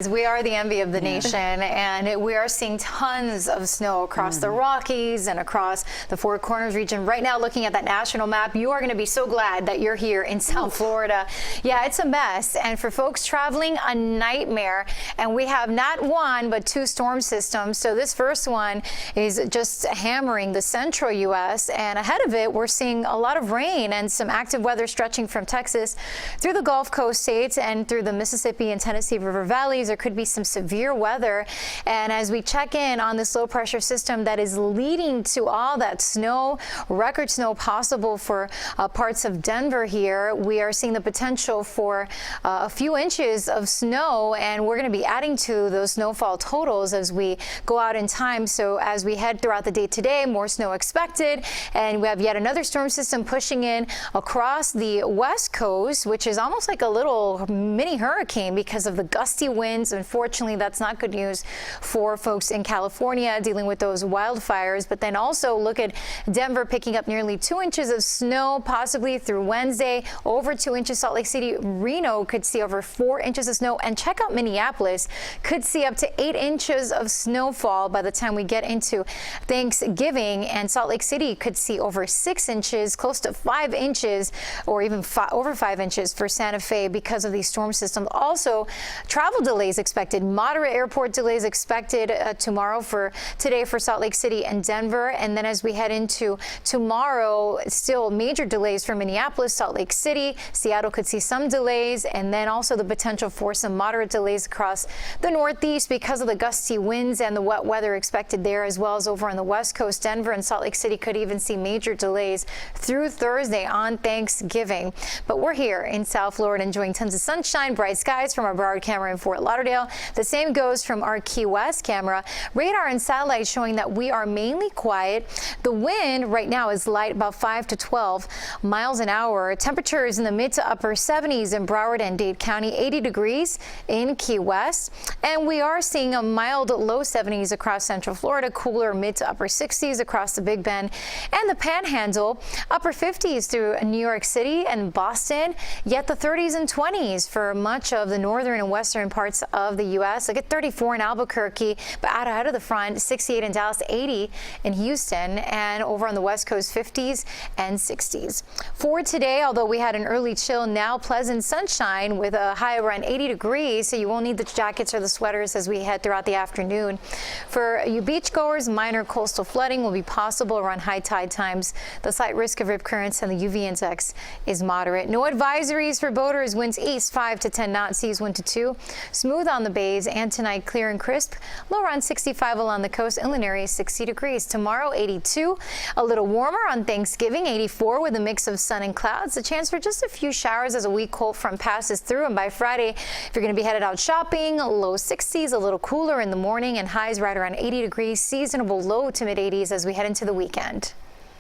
We are the envy of the nation, and we are seeing tons of snow across the Rockies and across the Four Corners region. Right now, looking at that national map, you are going to be so glad that you're here in South Florida. Yeah, it's a mess, and for folks traveling, a nightmare. And we have not one, but two storm systems. So this first one is just hammering the central U.S., and ahead of it, we're seeing a lot of rain and some active weather stretching from Texas through the Gulf Coast states and through the Mississippi and Tennessee River valleys. There could be some severe weather, and as we check in on this low pressure system that is leading to all that snow, record snow possible for parts of Denver here, we are seeing the potential for a few inches of snow, and we're going to be adding to those snowfall totals as we go out in time. So as we head throughout the day today, more snow expected, and we have yet another storm system pushing in across the west coast, which is almost like a little mini hurricane because of the gusty winds. Unfortunately, that's not good news for folks in California dealing with those wildfires. But then also look at Denver picking up nearly 2 inches of snow, possibly through Wednesday, over 2 inches. Salt Lake City, Reno could see over 4 inches of snow, and check out Minneapolis, could see up to 8 inches of snowfall by the time we get into Thanksgiving, and Salt Lake City could see over 6 inches, close to 5 inches, or even over 5 inches for Santa Fe because of these storm systems. Also, travel delays expected, moderate airport delays expected today for Salt Lake City and Denver. And then as we head into tomorrow, still major delays for Minneapolis, Salt Lake City, Seattle could see some delays, and then also the potential for some moderate delays across the Northeast because of the gusty winds and the wet weather expected there, as well as over on the West Coast. Denver and Salt Lake City could even see major delays through Thursday on Thanksgiving. But we're here in South Florida enjoying tons of sunshine, bright skies from our Broward camera in Fort Lauderdale. The same goes from our Key West camera. Radar and satellite showing that we are mainly quiet. The wind right now is light, about 5 to 12 miles an hour. Temperature is in the mid to upper 70s in Broward and Dade County, 80 degrees in Key West. And we are seeing a mild low 70s across Central Florida, cooler mid to upper 60s across the Big Bend and the Panhandle, upper 50s through New York City and Boston, yet the 30s and 20s for much of the northern and western parts of the U.S. Look at 34 in Albuquerque, but out ahead of the front, 68 in Dallas, 80 in Houston, and over on the West Coast, 50s and 60s. For today, although we had an early chill, now pleasant sunshine with a high around 80 degrees, so you won't need the jackets or the sweaters as we head throughout the afternoon. For you beachgoers, minor coastal flooding will be possible around high tide times. The slight risk of rip currents and the UV index is moderate. No advisories for boaters. Winds east 5 to 10 knots, seas 1 to 2. Smooth on the bays, and tonight clear and crisp. Low around 65 along the coast, inland areas 60 degrees. Tomorrow 82, a little warmer on Thanksgiving, 84 with a mix of sun and clouds. A chance for just a few showers as a weak cold front passes through. And by Friday, if you're going to be headed out shopping, low 60s, a little cooler in the morning, and highs right around 80 degrees. Seasonable low to mid 80s as we head into the weekend.